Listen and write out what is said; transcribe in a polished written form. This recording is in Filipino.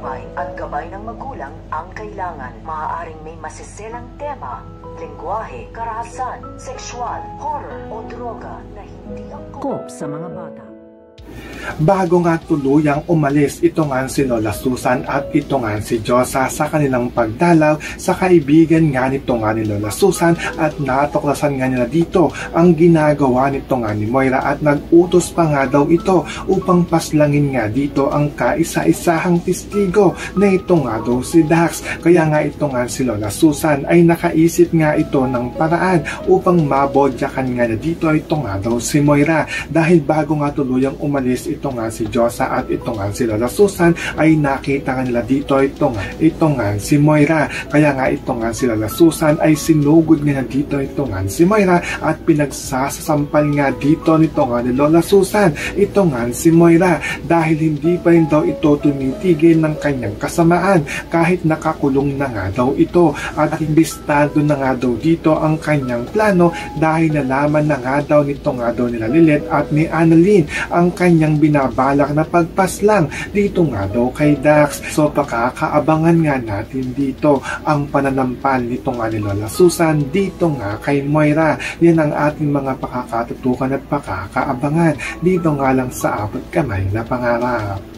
subaybay at gabay ng magulang ang kailangan. Maaaring may masiselang tema, lengguwahe, karahasan, sexual, horror o droga na hindi angkop sa mga bata. Bago nga tuluyang umalis, ito nga si Lola Susan at ito nga si Josa sa kanilang pagdalaw sa kaibigan nga nito nga ni Lola Susan, at natuklasan nga nila dito ang ginagawa nito nga ni Moira, at nag-utos pa nga daw ito upang paslangin nga dito ang kaisa-isahang testigo na ito nga daw si Dax. Kaya nga ito nga si Lola Susan ay nakaisip nga ito ng paraan upang mabodyakan nga na dito ito nga daw si Moira, dahil bago nga tuluyang umalis ito nga si Josa at ito nga si Lola Susan ay nakita nga nila dito ito nga si Moira. Kaya nga ito nga si Lola Susan ay sinugod nga na dito ito nga si Moira at pinagsasampal nga dito nito nga ni Lola Susan ito nga si Moira, dahil hindi pa rin daw ito tumitigil ng kanyang kasamaan kahit nakakulong na nga daw ito, at imbistado na nga daw dito ang kanyang plano dahil nalaman na nga daw nito nga daw nila Lilith at ni Annalyn ang kanyang binabalak na pagpaslang dito nga daw kay Dax. So pakakaabangan nga natin dito ang pananampal nito nga ni Lola Susan dito nga kay Moira. Yan ang ating mga pakakatutukan at pakakaabangan dito nga lang sa Abot Kamay na Pangarap.